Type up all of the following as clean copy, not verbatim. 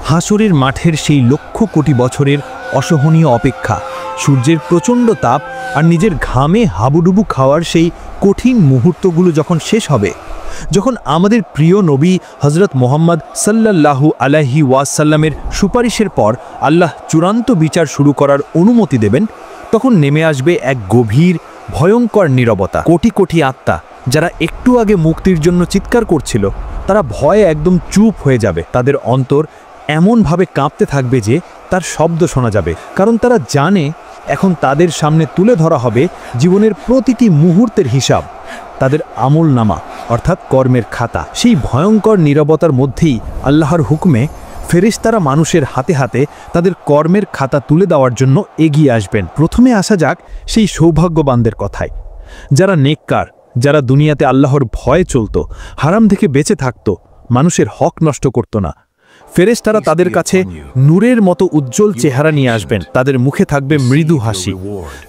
হাসরের মাঠের সেই লক্ষ কোটি বছরের অসহনীয় অপেক্ষা, সূর্যের প্রচণ্ড তাপ আর নিজের ঘামে হাবুডুবু খাওয়ার সেই কঠিন মুহূর্তগুলো যখন শেষ হবে, যখন আমাদের প্রিয় নবী হজরত মোহাম্মদ সাল্লাল্লাহু আলাইহি ওয়াসাল্লামের সুপারিশের পর আল্লাহ চূড়ান্ত বিচার শুরু করার অনুমতি দেবেন, তখন নেমে আসবে এক গভীর ভয়ঙ্কর নীরবতা। কোটি কোটি আত্মা যারা একটু আগে মুক্তির জন্য চিৎকার করছিল, তারা ভয়ে একদম চুপ হয়ে যাবে। তাদের অন্তর এমনভাবে কাঁপতে থাকবে যে তার শব্দ শোনা যাবে, কারণ তারা জানে এখন তাদের সামনে তুলে ধরা হবে জীবনের প্রতিটি মুহূর্তের হিসাব, তাদের আমলনামা অর্থাৎ কর্মের খাতা। সেই ভয়ঙ্কর নীরবতার মধ্যেই আল্লাহর হুকুমে ফেরেশতারা মানুষের হাতে হাতে তাদের কর্মের খাতা তুলে দেওয়ার জন্য এগিয়ে আসবেন। প্রথমে আসা যাক সেই সৌভাগ্যবানদের কথায়, যারা নেককার, যারা দুনিয়াতে আল্লাহর ভয়ে চলত, হারাম থেকে বেঁচে থাকত, মানুষের হক নষ্ট করত না। ফেরেশতারা তাদের কাছে নূরের মতো উজ্জ্বল চেহারা নিয়ে আসবেন, তাদের মুখে থাকবে মৃদু হাসি।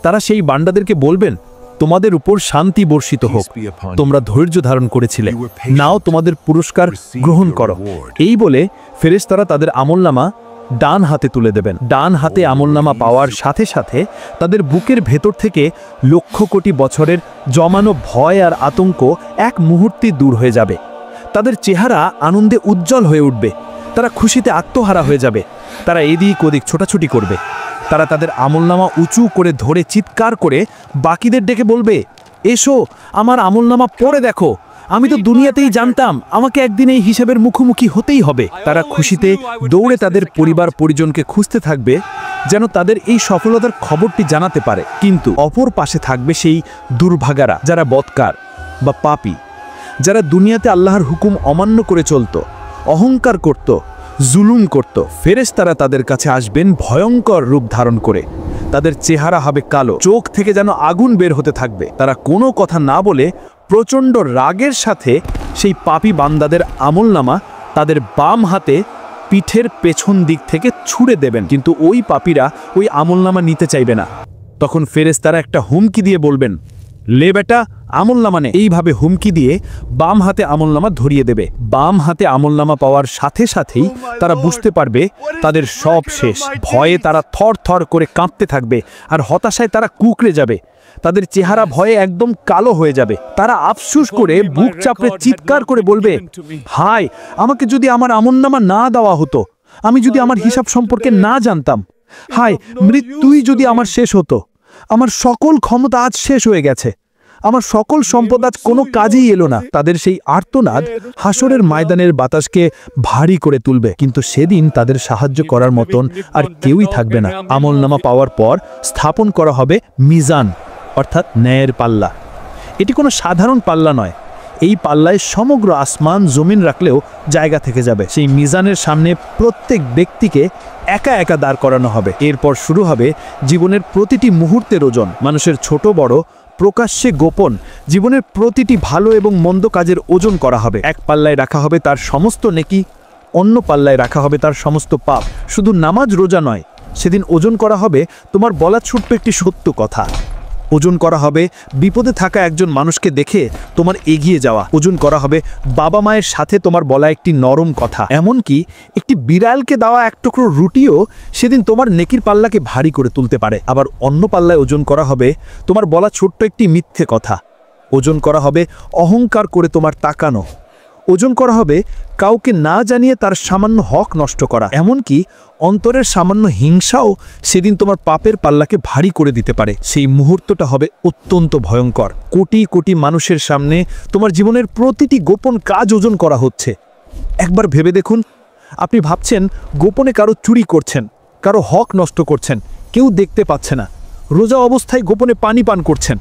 তারা সেই বান্দাদেরকে বলবেন, তোমাদের উপর শান্তি বর্ষিত হোক, তোমরা ধৈর্য ধারণ করেছিলে, নাও তোমাদের পুরস্কার গ্রহণ করো। এই বলে ফেরেশতারা তাদের আমলনামা ডান হাতে তুলে দেবেন। ডান হাতে আমলনামা পাওয়ার সাথে সাথে তাদের বুকের ভেতর থেকে লক্ষ কোটি বছরের জমানো ভয় আর আতঙ্ক এক মুহূর্তে দূর হয়ে যাবে। তাদের চেহারা আনন্দে উজ্জ্বল হয়ে উঠবে, তারা খুশিতে আত্মহারা হয়ে যাবে। তারা এদিক ওদিক ছোটাছুটি করবে। তারা তাদের আমলনামা উঁচু করে ধরে চিৎকার করে বাকিদের ডেকে বলবে, এসো আমার আমলনামা পড়ে দেখো, আমি তো দুনিয়াতেই জানতাম আমাকে একদিন এই হিসাবের মুখোমুখি হতেই হবে। তারা খুশিতে দৌড়ে তাদের পরিবার পরিজনকে খুঁজতে থাকবে, যেন তাদের এই সফলতার খবরটি জানাতে পারে। কিন্তু অপর পাশে থাকবে সেই দুর্ভাগারা, যারা বদকার বা পাপী, যারা দুনিয়াতে আল্লাহর হুকুম অমান্য করে চলত, অহংকার করত, জুলুম করত। ফেরেশতারা তাদের কাছে আসবেন ভয়ঙ্কর রূপ ধারণ করে। তাদের চেহারা হবে কালো, চোখ থেকে যেন আগুন বের হতে থাকবে। তারা কোনো কথা না বলে প্রচণ্ড রাগের সাথে সেই পাপী বান্দাদের আমলনামা তাদের বাম হাতে পিঠের পেছন দিক থেকে ছুঁড়ে দেবেন। কিন্তু ওই পাপীরা ওই আমলনামা নিতে চাইবে না। তখন ফেরেশতারা একটা হুমকি দিয়ে বলবেন, লে বেটা আমলনামা নে। এইভাবে হুমকি দিয়ে বাম হাতে আমলনামা ধরিয়ে দেবে। বাম হাতে আমলনামা পাওয়ার সাথে সাথেই তারা বুঝতে পারবে তাদের সব শেষ। ভয়ে তারা থর থর করে কাঁপতে থাকবে আর হতাশায় তারা কুঁকড়ে যাবে। তাদের চেহারা ভয়ে একদম কালো হয়ে যাবে। তারা আফসোস করে বুক চাপড়ে চিৎকার করে বলবে, হায়, আমাকে যদি আমার আমলনামা না দেওয়া হতো, আমি যদি আমার হিসাব সম্পর্কে না জানতাম, হায়, মৃত্যুই যদি আমার শেষ হতো, আমার সকল ক্ষমতা আজ শেষ হয়ে গেছে, আমার সকল সম্পদ আজ কোনো কাজেই এলো না। তাদের সেই আর্তনাদ হাসরের ময়দানের বাতাসকে ভারী করে তুলবে, কিন্তু সেদিন তাদের সাহায্য করার মতন আর কেউই থাকবে না। আমলনামা পাওয়ার পর স্থাপন করা হবে মিজান অর্থাৎ ন্যায়ের পাল্লা। এটি কোনো সাধারণ পাল্লা নয়, এই পাল্লায় সমগ্র আসমান জমিন রাখলেও জায়গা থেকে যাবে। সেই মিজানের সামনে প্রত্যেক ব্যক্তিকে একা একা দাঁড় করানো হবে। এরপর শুরু হবে জীবনের প্রতিটি মুহূর্তের ওজন। মানুষের ছোট বড়, প্রকাশ্যে গোপন জীবনের প্রতিটি ভালো এবং মন্দ কাজের ওজন করা হবে। এক পাল্লায় রাখা হবে তার সমস্ত নেকি, অন্য পাল্লায় রাখা হবে তার সমস্ত পাপ। শুধু নামাজ রোজা নয়, সেদিন ওজন করা হবে তোমার বলা ছোট্ট একটি সত্য কথা। ওজন করা হবে বিপদে থাকা একজন মানুষকে দেখে তোমার এগিয়ে যাওয়া। ওজন করা হবে বাবা মায়ের সাথে তোমার বলা একটি নরম কথা। এমনকি একটি বিড়ালকে দেওয়া এক টুকরো রুটিও সেদিন তোমার নেকির পাল্লাকে ভারী করে তুলতে পারে। আবার অন্য পাল্লায় ওজন করা হবে তোমার বলা ছোট্ট একটি মিথ্যে কথা। ওজন করা হবে অহংকার করে তোমার তাকানো। ওজন করা হবে কাউকে না জানিয়ে তার সামান্য হক নষ্ট করা। এমনকি অন্তরের সামান্য হিংসাও সেদিন তোমার পাপের পাল্লাকে ভারী করে দিতে পারে। সেই মুহূর্তটা হবে অত্যন্ত ভয়ঙ্কর। কোটি কোটি মানুষের সামনে তোমার জীবনের প্রতিটি গোপন কাজ ওজন করা হচ্ছে। একবার ভেবে দেখুন, আপনি ভাবছেন গোপনে কারো চুরি করছেন, কারো হক নষ্ট করছেন, কেউ দেখতে পাচ্ছে না। রোজা অবস্থায় গোপনে পানি পান করছেন,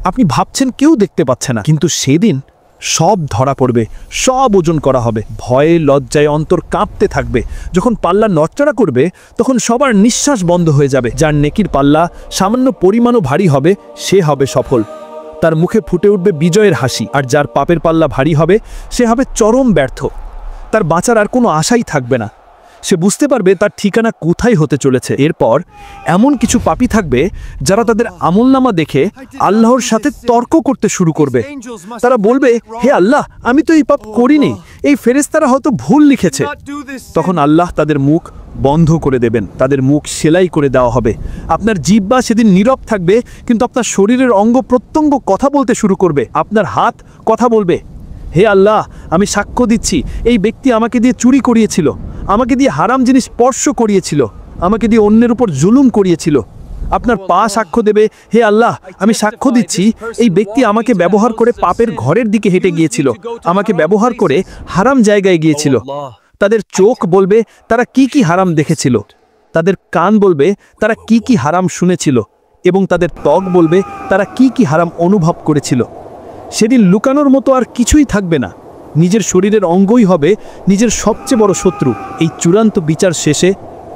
আপনি ভাবছেন কেউ দেখতে পাচ্ছে না, কিন্তু সেদিন সব ধরা পড়বে, সব ওজন করা হবে। ভয়ে লজ্জায় অন্তর কাঁপতে থাকবে। যখন পাল্লা নড়চড়া করবে তখন সবার নিঃশ্বাস বন্ধ হয়ে যাবে। যার নেকির পাল্লা সামান্য পরিমাণও ভারী হবে সে হবে সফল, তার মুখে ফুটে উঠবে বিজয়ের হাসি। আর যার পাপের পাল্লা ভারী হবে সে হবে চরম ব্যর্থ, তার বাঁচার আর কোনো আশাই থাকবে না। সে বুঝতে পারবে তার ঠিকানা কোথায় হতে চলেছে। এরপর এমন কিছু পাপী থাকবে যারা তাদের আমলনামা দেখে আল্লাহর সাথে তর্ক করতে শুরু করবে। তারা বলবে, হে আল্লাহ, আমি তো এই পাপ করিনি, এই ফেরেশতারা হয়তো ভুল লিখেছে। তখন আল্লাহ তাদের মুখ বন্ধ করে দেবেন, তাদের মুখ সেলাই করে দেওয়া হবে। আপনার জিহ্বা সেদিন নীরব থাকবে, কিন্তু আপনার শরীরের অঙ্গ প্রত্যঙ্গ কথা বলতে শুরু করবে। আপনার হাত কথা বলবে, হে আল্লাহ, আমি সাক্ষ্য দিচ্ছি এই ব্যক্তি আমাকে দিয়ে চুরি করিয়েছিল, আমাকে দিয়ে হারাম জিনিস স্পর্শ করিয়েছিল, আমাকে দিয়ে অন্যের উপর জুলুম করিয়েছিল। আপনার পা সাক্ষ্য দেবে, হে আল্লাহ, আমি সাক্ষ্য দিচ্ছি এই ব্যক্তি আমাকে ব্যবহার করে পাপের ঘরের দিকে হেঁটে গিয়েছিল, আমাকে ব্যবহার করে হারাম জায়গায় গিয়েছিল। তাদের চোখ বলবে তারা কি কি হারাম দেখেছিল, তাদের কান বলবে তারা কি কি হারাম শুনেছিল, এবং তাদের ত্বক বলবে তারা কি কি হারাম অনুভব করেছিল। সেদিন লুকানোর মতো আর কিছুই থাকবে না, নিজের শরীরের অঙ্গই হবে নিজের সবচেয়ে বড় শত্রু। এই চূড়ান্ত বিচার শেষে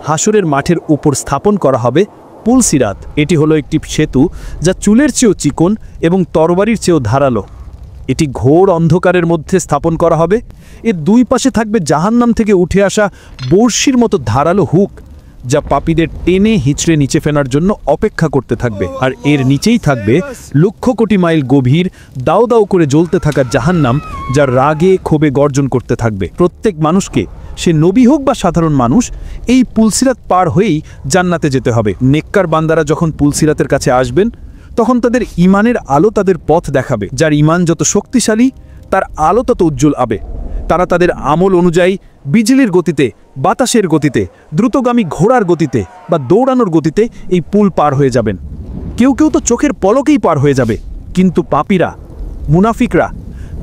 হাসরের মাঠের উপর স্থাপন করা হবে পুলসিরাত। এটি হলো একটি সেতু যা চুলের চেয়েও চিকন এবং তরবারির চেয়েও ধারালো। এটি ঘোর অন্ধকারের মধ্যে স্থাপন করা হবে। এর দুই পাশে থাকবে জাহান্নাম থেকে উঠে আসা বর্ষির মতো ধারালো হুক, যা পাপীদের টেনে হিঁচড়ে নিচে ফেলার জন্য অপেক্ষা করতে থাকবে। আর এর নিচেই থাকবে লক্ষ কোটি মাইল গভীর দাও দাও করে জ্বলতে থাকা জাহান্নাম, যা রাগে ক্ষোভে গর্জন করতে থাকবে। প্রত্যেক মানুষকে, সে নবী হোক বা সাধারণ মানুষ, এই পুলসিরাত পার হয়েই জান্নাতে যেতে হবে। নেককার বান্দারা যখন পুলসিরাতের কাছে আসবেন, তখন তাদের ইমানের আলো তাদের পথ দেখাবে। যার ইমান যত শক্তিশালী, তার আলো তত উজ্জ্বল হবে। তারা তাদের আমল অনুযায়ী বিজলির গতিতে, বাতাসের গতিতে, দ্রুতগামী ঘোড়ার গতিতে বা দৌড়ানোর গতিতে এই পুল পার হয়ে যাবেন। কেউ কেউ তো চোখের পলকেই পার হয়ে যাবে। কিন্তু পাপীরা, মুনাফিকরা,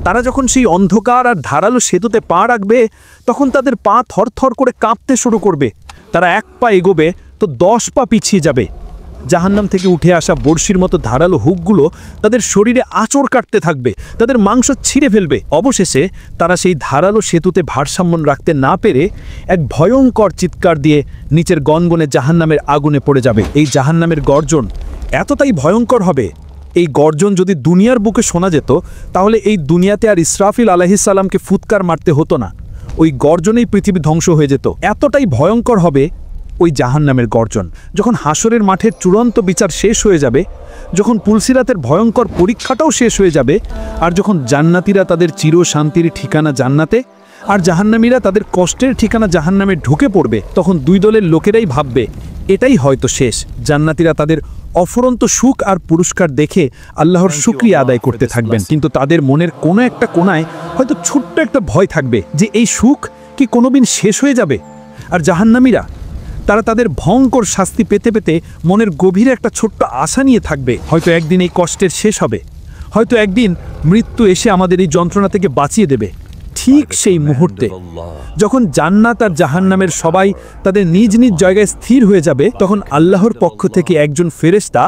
তারা যখন সেই অন্ধকার আর ধারালো সেতুতে পা রাখবে, তখন তাদের পা থরথর করে কাঁপতে শুরু করবে। তারা এক পা এগোবে তো 10 পা পিছিয়ে যাবে। জাহান্নাম থেকে উঠে আসা বর্ষির মতো ধারালো হুকগুলো তাদের শরীরে আঁচড় কাটতে থাকবে, তাদের মাংস ছিঁড়ে ফেলবে। অবশেষে তারা সেই ধারালো সেতুতে ভারসাম্য রাখতে না পেরে এক ভয়ঙ্কর চিৎকার দিয়ে নিচের গনগনে জাহান্নামের আগুনে পড়ে যাবে। এই জাহান্নামের গর্জন এতটাই ভয়ঙ্কর হবে, এই গর্জন যদি দুনিয়ার বুকে শোনা যেত, তাহলে এই দুনিয়াতে আর ইসরাফিল আলাইহিস সালামকে ফুৎকার মারতে হতো না। ওই গর্জনেই পৃথিবী ধ্বংস হয়ে যেত। এতটাই ভয়ঙ্কর হবে ওই জাহান্নামের গর্জন। যখন হাসরের মাঠের চূড়ান্ত বিচার শেষ হয়ে যাবে, যখন পুলসিরাতের ভয়ঙ্কর পরীক্ষাটাও শেষ হয়ে যাবে, আর যখন জান্নাতীরা তাদের চিরশান্তির ঠিকানা জান্নাতে আর জাহান্নামীরা তাদের কষ্টের ঠিকানা জাহান্নামে ঢুকে পড়বে, তখন দুই দলের লোকেরাই ভাববে এটাই হয়তো শেষ। জান্নাতীরা তাদের অফুরন্ত সুখ আর পুরস্কার দেখে আল্লাহর শুকরিয়া আদায় করতে থাকবেন, কিন্তু তাদের মনের কোনো একটা কোণায় হয়তো ছোট্ট একটা ভয় থাকবে যে এই সুখ কি কোনোদিন শেষ হয়ে যাবে। আর জাহান্নামীরা, তারা তাদের ভয়ঙ্কর শাস্তি পেতে পেতে মনের গভীরে একটা ছোট্ট আশা নিয়ে থাকবে, হয়তো একদিন এই কষ্টের শেষ হবে, হয়তো একদিন মৃত্যু এসে আমাদের এই যন্ত্রণা থেকে বাঁচিয়ে দেবে। ঠিক সেই মুহূর্তে যখন জান্নাত আর জাহান্নামের সবাই তাদের নিজ নিজ জায়গায় স্থির হয়ে যাবে, তখন আল্লাহর পক্ষ থেকে একজন ফেরেশতা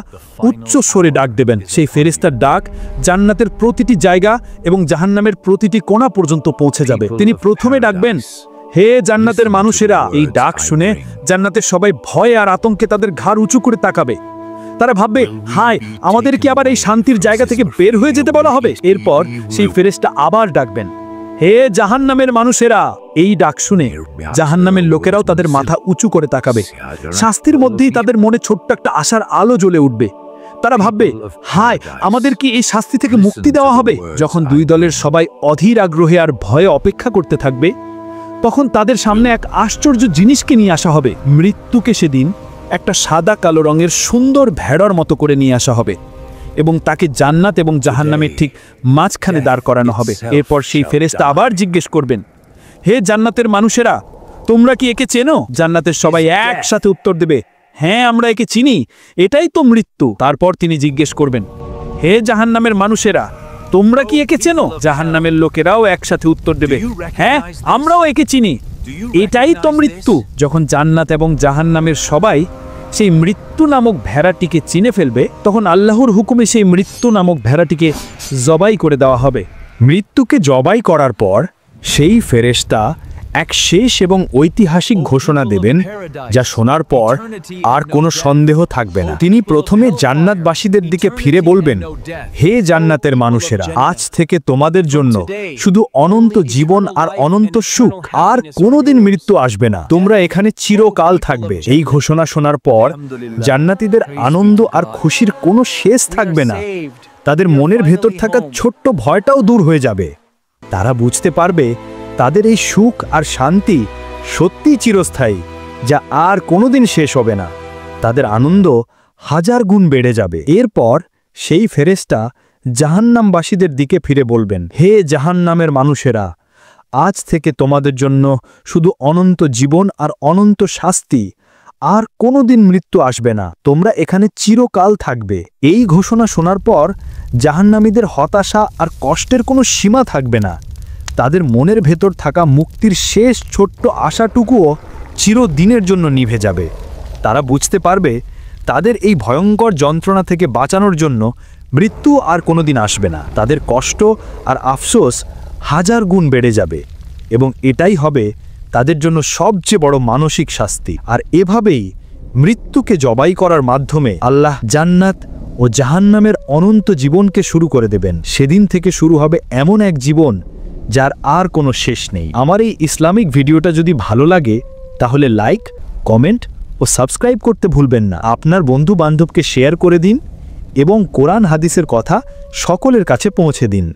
উচ্চ স্বরে ডাক দেবেন। সেই ফেরেশতার ডাক জান্নাতের প্রতিটি জায়গা এবং জাহান্নামের প্রতিটি কোণা পর্যন্ত পৌঁছে যাবে। তিনি প্রথমে ডাকবেন, হে জান্নাতের মানুষেরা। এই ডাক শুনে জান্নাতের সবাই ভয়ে আর আতঙ্কে তাদের ঘাড় উঁচু করে তাকাবে। তারা ভাববে, হায়, আমাদের কি আবার এই শান্তির জায়গা থেকে বের হয়ে যেতে বলা হবে? এরপর সেই ফেরেশতা আবার ডাকবেন, হে জাহান্নামের মানুষেরা। এই ডাক শুনে জাহান্নামের লোকেরাও তাদের মাথা উঁচু করে তাকাবে। শাস্তির মধ্যেই তাদের মনে ছোট্ট একটা আশার আলো জ্বলে উঠবে। তারা ভাববে, হায়, আমাদের কি এই শাস্তি থেকে মুক্তি দেওয়া হবে? যখন দুই দলের সবাই অধীর আগ্রহে আর ভয়ে অপেক্ষা করতে থাকবে, তখন তাদের সামনে এক আশ্চর্য জিনিসকে নিয়ে আসা হবে। মৃত্যুকে সেদিন একটা সাদা কালো রঙের সুন্দর ভেড়ার মতো করে নিয়ে আসা হবে এবং তাকে জান্নাত এবং জাহান্নামের ঠিক মাঝখানে দাঁড় করানো হবে। এরপর সেই ফেরেশতা আবার জিজ্ঞেস করবেন, হে জান্নাতের মানুষেরা, তোমরা কি একে চেনো? জান্নাতের সবাই একসাথে উত্তর দেবে, হ্যাঁ, আমরা একে চিনি, এটাই তো মৃত্যু। তারপর তিনি জিজ্ঞেস করবেন, হে জাহান্নামের মানুষেরা, তোমরা কি একে চেনো? জাহান্নামের লোকেরাও একসাথে উত্তর দেবে, হ্যাঁ, আমরাও একে চিনি, এটাই তো মৃত্যু। যখন জান্নাত এবং জাহান্নামের সবাই সেই মৃত্যু নামক ভেড়াটিকে চিনে ফেলবে, তখন আল্লাহর হুকুমে সেই মৃত্যু নামক ভেড়াটিকে জবাই করে দেওয়া হবে। মৃত্যুকে জবাই করার পর সেই ফেরেশতা এক শেষ এবং ঐতিহাসিক ঘোষণা দেবেন, যা শোনার পর আর কোনো সন্দেহ থাকবে না। তিনি প্রথমে জান্নাতবাসীদের দিকে ফিরে বলবেন, হে জান্নাতের মানুষেরা, আজ থেকে তোমাদের জন্য শুধু অনন্ত জীবন আর অনন্ত সুখ, আর কোনোদিন মৃত্যু আসবে না, তোমরা এখানে চিরকাল থাকবে। এই ঘোষণা শোনার পর জান্নাতীদের আনন্দ আর খুশির কোনো শেষ থাকবে না। তাদের মনের ভেতর থাকা ছোট্ট ভয়টাও দূর হয়ে যাবে। তারা বুঝতে পারবে তাদের এই সুখ আর শান্তি সত্যিই চিরস্থায়ী, যা আর কোনোদিন শেষ হবে না। তাদের আনন্দ হাজার গুণ বেড়ে যাবে। এরপর সেই ফেরেশতা জাহান্নামবাসীদের দিকে ফিরে বলবেন, হে জাহান্নামের মানুষেরা, আজ থেকে তোমাদের জন্য শুধু অনন্ত জীবন আর অনন্ত শাস্তি, আর কোনোদিন মৃত্যু আসবে না, তোমরা এখানে চিরকাল থাকবে। এই ঘোষণা শোনার পর জাহান্নামীদের হতাশা আর কষ্টের কোনো সীমা থাকবে না। তাদের মনের ভেতর থাকা মুক্তির শেষ ছোট্ট আশাটুকুও চিরদিনের জন্য নিভে যাবে। তারা বুঝতে পারবে তাদের এই ভয়ঙ্কর যন্ত্রণা থেকে বাঁচানোর জন্য মৃত্যু আর কোনোদিন আসবে না। তাদের কষ্ট আর আফসোস হাজার গুণ বেড়ে যাবে, এবং এটাই হবে তাদের জন্য সবচেয়ে বড় মানসিক শাস্তি। আর এভাবেই মৃত্যুকে জবাই করার মাধ্যমে আল্লাহ জান্নাত ও জাহান্নামের অনন্ত জীবনকে শুরু করে দেবেন। সেদিন থেকে শুরু হবে এমন এক জীবন যার আর কোনো শেষ নেই। আমার এই ইসলামিক ভিডিওটা যদি ভালো লাগে তাহলে লাইক, কমেন্ট ও সাবস্ক্রাইব করতে ভুলবেন না। আপনার বন্ধু বান্ধবকে শেয়ার করে দিন এবং কোরআন হাদিসের কথা সকলের কাছে পৌঁছে দিন।